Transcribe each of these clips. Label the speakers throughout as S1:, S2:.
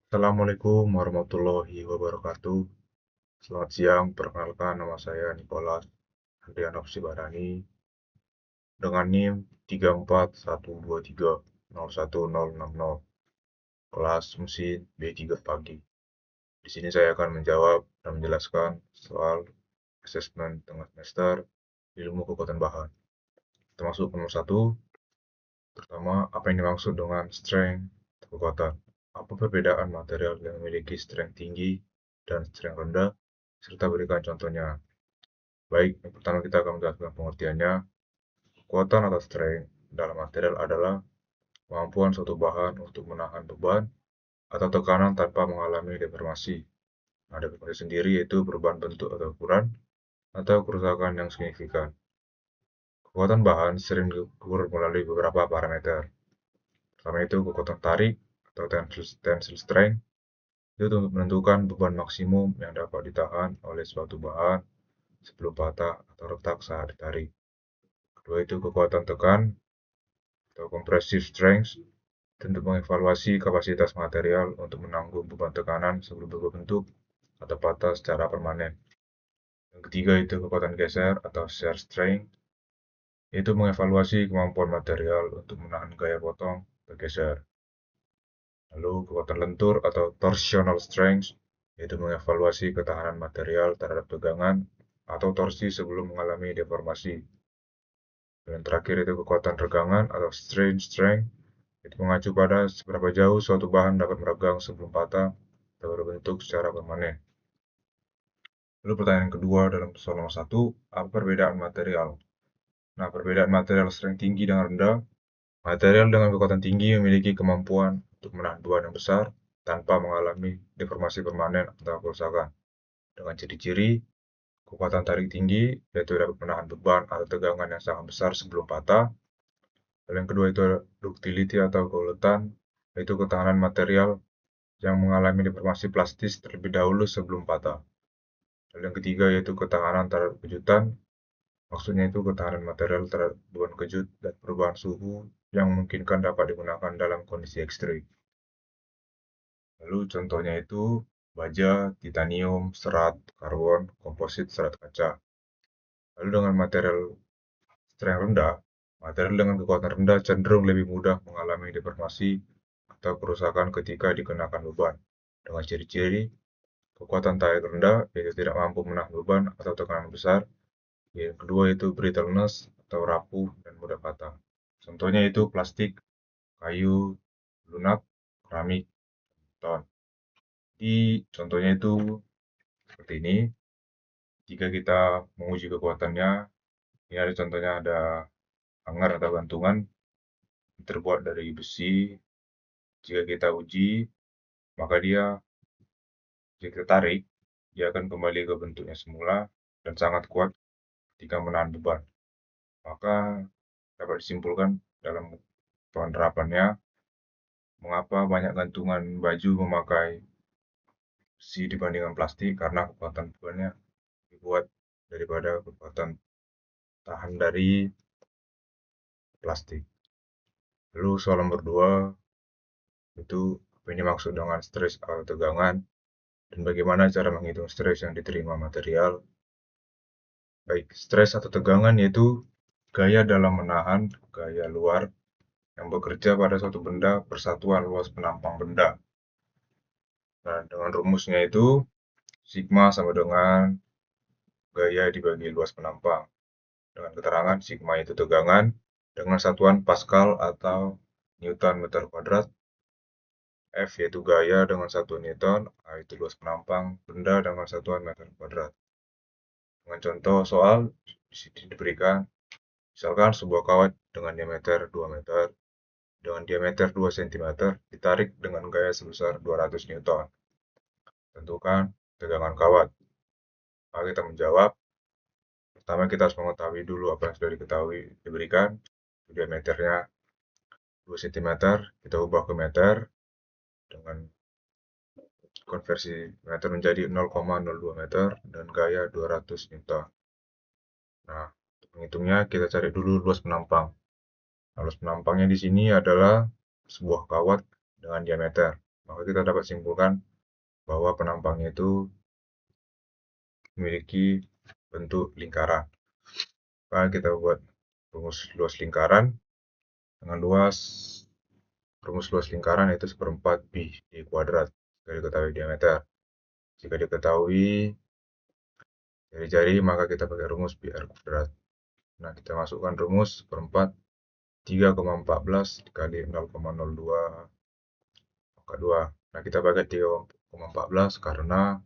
S1: Assalamualaikum warahmatullahi wabarakatuh. Selamat siang, perkenalkan nama saya Nicholas Andrianov Sibarani dengan NIM 3412301060 kelas mesin B3 pagi. Di sini saya akan menjawab dan menjelaskan soal asesmen tengah semester ilmu kekuatan bahan. Termasuk nomor 1, pertama, apa yang dimaksud dengan strength kekuatan? Apa perbedaan material yang memiliki strength tinggi dan strength rendah? Serta berikan contohnya. Baik, yang pertama kita akan menjelaskan pengertiannya. Kekuatan atau strength dalam material adalah kemampuan suatu bahan untuk menahan beban atau tekanan tanpa mengalami deformasi. Nah, deformasi sendiri yaitu perubahan bentuk atau ukuran atau kerusakan yang signifikan. Kekuatan bahan sering diukur melalui beberapa parameter. Pertama itu kekuatan tarik atau tensile strength. Itu untuk menentukan beban maksimum yang dapat ditahan oleh suatu bahan sebelum patah atau retak saat ditarik. Kedua itu kekuatan tekan atau compressive strength untuk mengevaluasi kapasitas material untuk menanggung beban tekanan sebelum berbentuk atau patah secara permanen. Yang ketiga itu kekuatan geser atau shear strength, yaitu mengevaluasi kemampuan material untuk menahan gaya potong bergeser. Lalu kekuatan lentur atau torsional strength, yaitu mengevaluasi ketahanan material terhadap tegangan atau torsi sebelum mengalami deformasi. Dan terakhir itu kekuatan regangan atau strain strength, itu mengacu pada seberapa jauh suatu bahan dapat meregang sebelum patah atau berbentuk secara permanen. Lalu pertanyaan kedua dalam soal nomor 1, apa perbedaan material? Nah, perbedaan material strength tinggi dan rendah. Material dengan kekuatan tinggi memiliki kemampuan untuk menahan beban yang besar tanpa mengalami deformasi permanen atau kerusakan. Dengan ciri-ciri, kekuatan tarik tinggi, yaitu dapat menahan beban atau tegangan yang sangat besar sebelum patah. Lalu yang kedua itu ductility atau keuletan, yaitu ketahanan material yang mengalami deformasi plastis terlebih dahulu sebelum patah. Lalu yang ketiga yaitu ketahanan terhadap kejutan, maksudnya itu ketahanan material terhadap beban kejut dan perubahan suhu yang memungkinkan dapat digunakan dalam kondisi ekstrim. Lalu contohnya itu baja, titanium, serat, karbon, komposit, serat kaca. Lalu dengan material strength rendah, material dengan kekuatan rendah cenderung lebih mudah mengalami deformasi atau kerusakan ketika dikenakan beban. Dengan ciri-ciri kekuatan tarik rendah, yaitu tidak mampu menahan beban atau tekanan besar. Yang kedua itu brittleness atau rapuh dan mudah patah. Contohnya itu plastik, kayu, lunak, keramik, beton. Di contohnya itu seperti ini. Jika kita menguji kekuatannya, ini ada contohnya ada hanger atau gantungan terbuat dari besi. Jika kita uji, maka jika kita tarik, dia akan kembali ke bentuknya semula dan sangat kuat ketika menahan beban. Maka dapat disimpulkan dalam penerapannya mengapa banyak gantungan baju memakai besi dibandingkan plastik karena kekuatan bebannya dibuat daripada kekuatan tahan dari plastik. Lalu soal nomor 2 itu apa ini maksud dengan stres atau tegangan dan bagaimana cara menghitung stres yang diterima material. Baik, stres atau tegangan yaitu gaya dalam menahan gaya luar yang bekerja pada suatu benda persatuan luas penampang benda. Nah, dengan rumusnya itu sigma sama dengan gaya dibagi luas penampang. Dengan keterangan sigma itu tegangan dengan satuan Pascal atau Newton meter kuadrat. F yaitu gaya dengan satuan Newton, A itu luas penampang benda dengan satuan meter kuadrat. Dengan contoh soal di sini diberikan, misalkan sebuah kawat dengan diameter 2 meter dengan diameter 2 cm ditarik dengan gaya sebesar 200 Newton. Tentukan tegangan kawat. Maka kita menjawab, pertama kita harus mengetahui dulu apa yang sudah diketahui diberikan. Diameternya 2 cm, kita ubah ke meter dengan konversi meter menjadi 0,02 meter dan gaya 200 Newton. Nah, untuk menghitungnya kita cari dulu luas penampang. Nah, luas penampangnya di sini adalah sebuah kawat dengan diameter. maka kita dapat simpulkan bahwa penampangnya itu memiliki bentuk lingkaran. Maka kita buat rumus luas lingkaran dengan rumus luas lingkaran yaitu 1/4 pi d kuadrat jika diketahui diameter. Jika diketahui jari-jari maka kita pakai rumus pi r kuadrat. Nah, kita masukkan rumus 1/4 3,14 dikali 0,02 pangkat 2. Nah, kita pakai 3,14 karena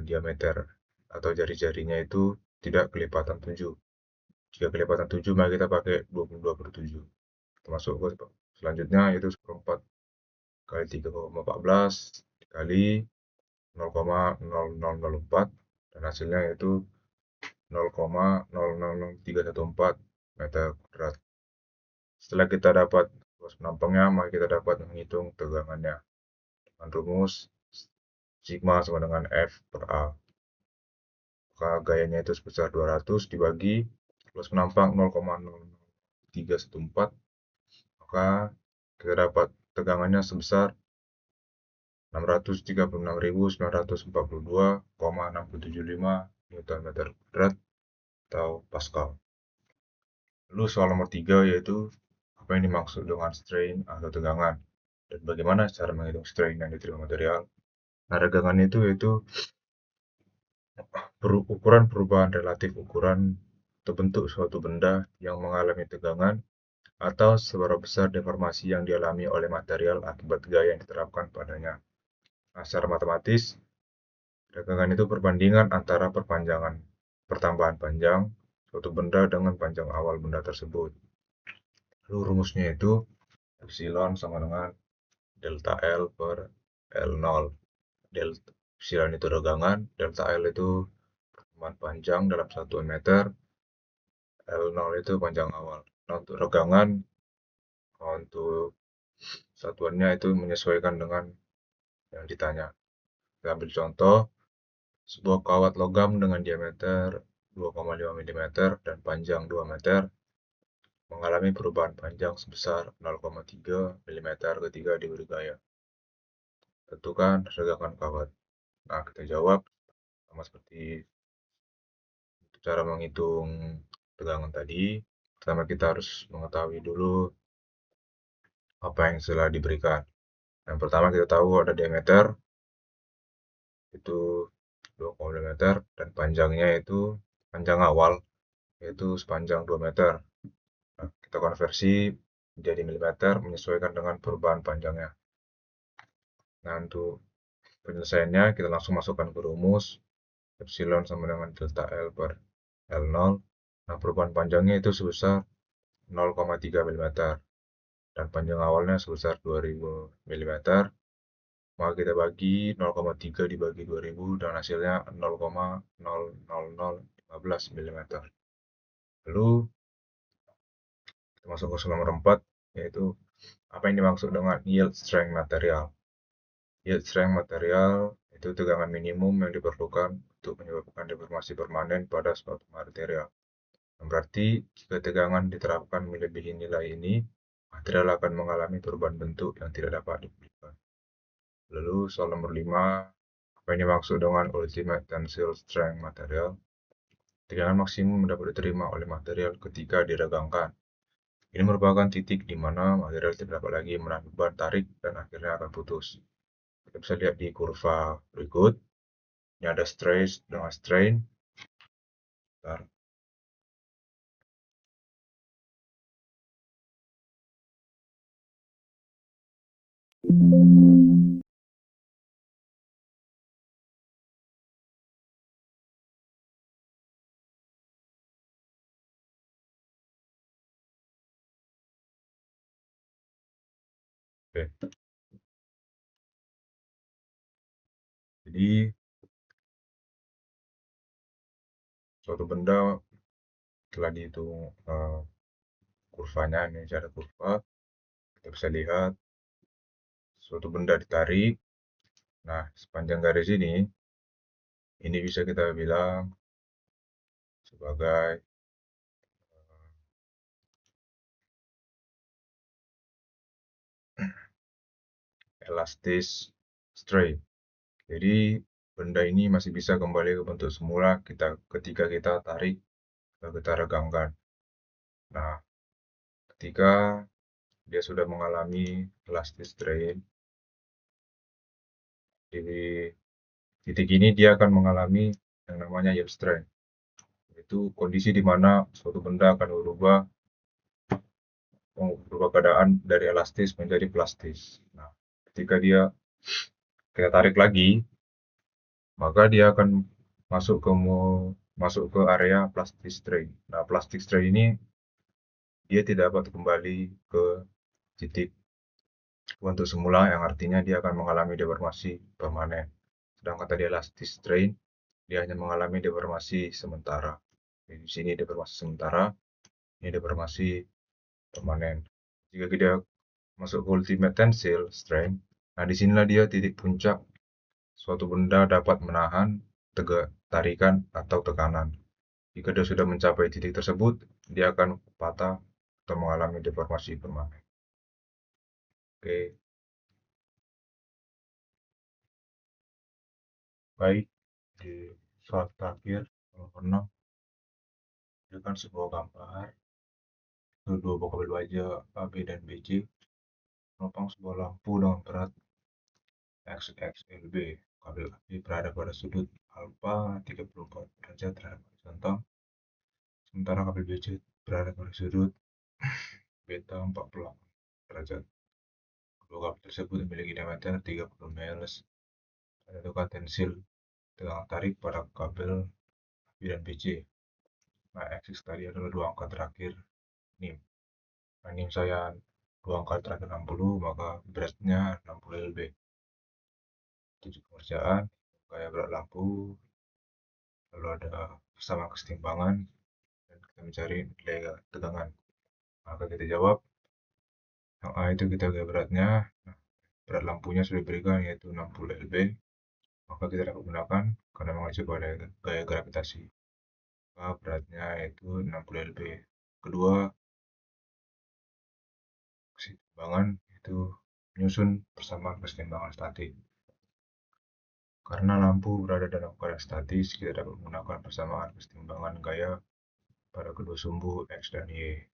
S1: diameter atau jari-jarinya itu tidak kelipatan 7. Jika kelipatan 7 maka kita pakai 22/7. Kita masuk ke selanjutnya yaitu 1/4 kali 3,14 dikali 0,0004 dan hasilnya yaitu 0,000314 meter kuadrat. Setelah kita dapat luas penampangnya, maka kita dapat menghitung tegangannya dengan rumus sigma sama dengan F per A. Maka gayanya itu sebesar 200 dibagi luas penampang 0,00314, maka kita dapat tegangannya sebesar 636.942,675 Nm kuadrat atau Pascal. Lalu soal nomor 3 yaitu apa yang dimaksud dengan strain atau tegangan dan bagaimana cara menghitung strain yang diterima material. Nah, tegangan itu yaitu ukuran perubahan relatif ukuran atau bentuk suatu benda yang mengalami tegangan atau seberapa besar deformasi yang dialami oleh material akibat gaya yang diterapkan padanya. Nah, secara matematis, tegangan itu perbandingan antara pertambahan panjang suatu benda dengan panjang awal benda tersebut. Lalu rumusnya itu epsilon sama dengan delta L per L0. Epsilon itu tegangan, delta L itu pertemuan panjang dalam satuan meter, L0 itu panjang awal. Nah, untuk tegangan, untuk satuannya itu menyesuaikan dengan yang ditanya. Kita ambil contoh, sebuah kawat logam dengan diameter 2,5 mm dan panjang 2 meter mengalami perubahan panjang sebesar 0,3 mm ketika diberi gaya. Tentukan tegangan kawat. Nah, kita jawab sama seperti cara menghitung tegangan tadi. Pertama kita harus mengetahui dulu apa yang telah diberikan. Yang pertama kita tahu ada diameter itu 2,5 meter dan panjangnya itu panjang awal yaitu sepanjang 2 meter. Nah, kita konversi menjadi milimeter menyesuaikan dengan perubahan panjangnya. Nah, untuk penyelesaiannya kita langsung masukkan ke rumus epsilon sama dengan delta L per L0. Nah, perubahan panjangnya itu sebesar 0,3 mm dan panjang awalnya sebesar 2000 mm. Maka kita bagi 0,3 dibagi 2000 dan hasilnya 0,00015 mm. Lalu kita masuk ke soal nomor 4 yaitu apa yang dimaksud dengan yield strength material. Yield strength material itu tegangan minimum yang diperlukan untuk menyebabkan deformasi permanen pada suatu material. Berarti jika tegangan diterapkan melebihi nilai ini, material akan mengalami perubahan bentuk yang tidak dapat dipulihkan. Lalu soal nomor 5, apa yang dimaksud dengan ultimate tensile strength material? Tegangan maksimum dapat diterima oleh material ketika diregangkan. Ini merupakan titik di mana material tidak dapat lagi menahan beban tarik dan akhirnya akan putus. Kita bisa lihat di kurva berikut. Ini ada stress dengan strain. Bentar. Oke. Jadi suatu benda telah dihitung kurvanya, ini ada kurva. Kita bisa lihat suatu benda ditarik. Nah, sepanjang garis ini bisa kita bilang sebagai elastis strain. Jadi benda ini masih bisa kembali ke bentuk semula ketika kita tarik atau kita regangkan. Nah, ketika dia sudah mengalami elastis strain, di titik ini dia akan mengalami yang namanya yield strain. Itu kondisi di mana suatu benda akan berubah keadaan dari elastis menjadi plastis. Nah, ketika kita tarik lagi, maka dia akan masuk ke area plastic strain. Nah, plastic strain ini dia tidak dapat kembali ke titik bentuk semula, yang artinya dia akan mengalami deformasi permanen. Sedangkan tadi elastic strain, dia hanya mengalami deformasi sementara. Di sini deformasi sementara, ini deformasi permanen. Jika kita masuk ke ultimate tensile strain, nah disinilah dia titik puncak suatu benda dapat menahan tarikan atau tekanan. Jika dia sudah mencapai titik tersebut, dia akan patah atau mengalami deformasi permanen. Oke, baik. Di slide terakhir, nomor 6, kan sebuah gambar itu dua buah kabel baja A, B, dan BC menopang sebuah lampu dengan berat XXLB. Kabel AB berada pada sudut alfa 34 derajat terhadap horizontal, sementara kabel BC berada pada sudut beta 48 derajat. Kedua kabel tersebut memiliki diameter 30 mm. Menentukan tensil tegangan tarik pada kabel AB dan BC. Nah, X tadi adalah dua angka terakhir NIM. Nah, NIM saya dua angka terakhir 60, maka beratnya 60 lb. Tujuh pengerjaan, gaya berat lampu, lalu ada persamaan kesetimbangan, dan kita mencari nilai tegangan. Maka kita jawab, yang A itu kita gaya beratnya, nah, berat lampunya sudah diberikan yaitu 60 lb, maka kita dapat gunakan karena mengacu pada gaya gravitasi. Maka beratnya yaitu 60 lb. Kedua, kesetimbangan itu menyusun persamaan kesetimbangan statik. Karena lampu berada dalam keadaan statis, kita dapat menggunakan persamaan kesetimbangan gaya pada kedua sumbu X dan Y.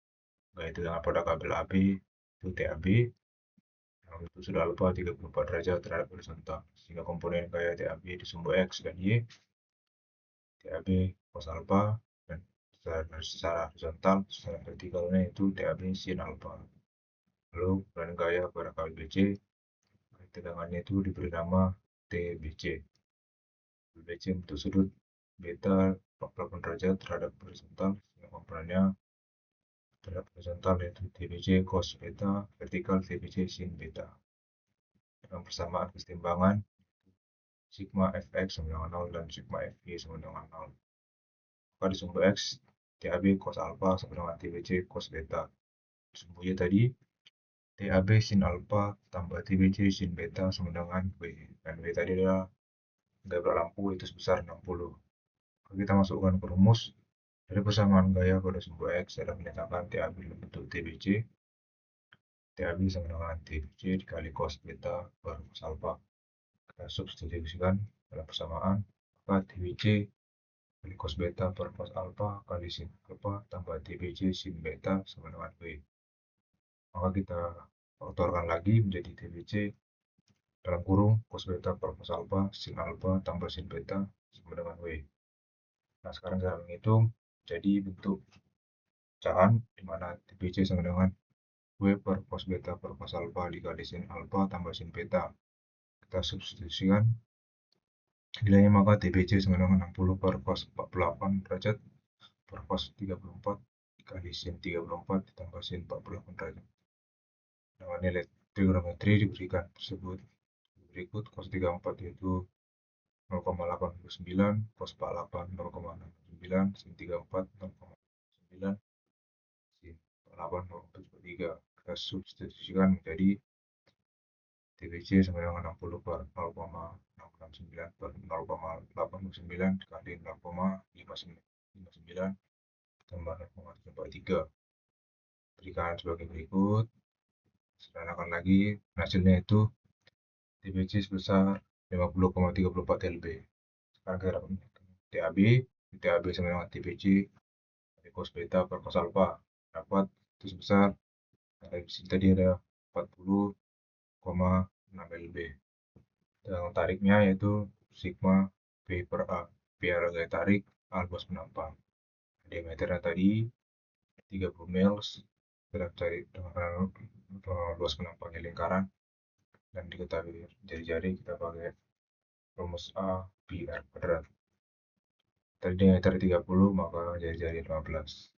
S1: Gaya tegangan pada kabel AB itu TAB, yang itu sudah alfa 34 derajat terhadap horizontal, sehingga komponen gaya TAB di sumbu X dan Y, TAB cos alfa, dan secara horizontal, secara vertikalnya itu TAB sin alfa. Lalu komponen gaya pada kabel BC, tegangannya itu diberi nama TBC. BC untuk sudut beta 48 derajat terhadap horizontal, sehingga komponennya terhadap horizontal yaitu TBC cos beta, vertikal TBC sin beta. Dengan persamaan kesetimbangan sigma fx sama dengan 0 dan sigma fy sama dengan 0. Maka di sumbu x, TAB cos alpha sama dengan TBC cos beta. Di sumbu y tadi, TAB sin alpha tambah TBC sin beta sama dengan W. Dan W tadi adalah gaya lampu itu sebesar 60. Kita masukkan ke rumus. Dari persamaan gaya pada sumbu X adalah menyatakan TAB dalam bentuk TBC. TAB sama dengan TBC dikali cos beta per cos alpha. Kita substitusikan dalam persamaan, maka TBC kali cos beta per cos alpha kali sin alpha tambah TBC sin beta sama dengan W. Maka kita faktorkan lagi menjadi TBC dalam kurung cos beta per cos alpha sin alpha tambah sin beta sama dengan W. Nah, sekarang saya menghitung jadi bentuk pecahan di mana TBC sama dengan W per cos beta per cos alpha dikali sin alpha tambah sin beta. Kita substitusikan nilainya, maka TBC sama dengan 60 per cos 48 derajat per cos 34 dikali sin 34 ditambah sin 48 derajat. Dengan nilai trigonometri diberikan tersebut berikut: cos 34 yaitu 0,89, cos 48 0,69, sin 34 0,9, sin 48 0,73. Kita substitusikan menjadi TBC sama dengan 60 per 0,669 per 0,809 dikali 0,599 tambah 0,3. Berikan sebagai berikut. Sederhanakan lagi, hasilnya itu TBC sebesar 50,34 lb. Sekarang kita dapat TAB, TAB sama dengan TBC, cos beta per cos alpha dapat itu sebesar, di sini tadi ada 40,6 lb. Dan tariknya yaitu sigma P per A. P adalah gaya tarik, A luas penampang. Diameternya tadi 30 mils, kita cari dengan luas penampangnya lingkaran, dan diketahui jari-jari kita pakai rumus A pi R kuadrat. Tadi diameter 30, maka jari-jari 15.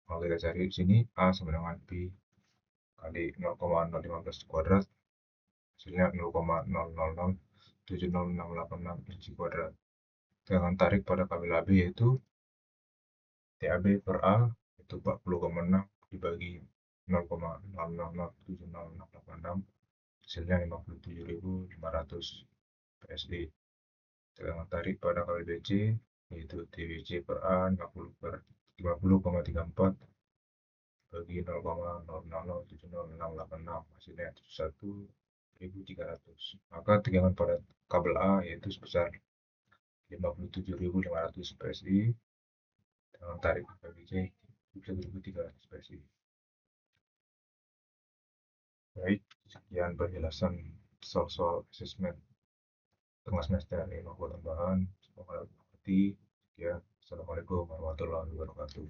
S1: Kalau kita cari di sini A sama dengan pi kali 0,015 kuadrat, hasilnya 0,00070686 inci kuadrat. Dengan tarik pada kabel AB yaitu TAB per A itu 40,6 dibagi 0,00070686, hasilnya 57.500 PSI. Sedangkan tarik pada kabel BC yaitu TBC per A 50,34 bagi 0,00070686, hasilnya 71.300. Maka tegangan pada kabel A yaitu sebesar 57.500 PSI, dengan tarik BC 1.300 PSI. Baik, sekian penjelasan soal-soal asesmen tengah semester ilmu tambahan. Semoga mengerti. Sekian. Assalamualaikum warahmatullahi wabarakatuh.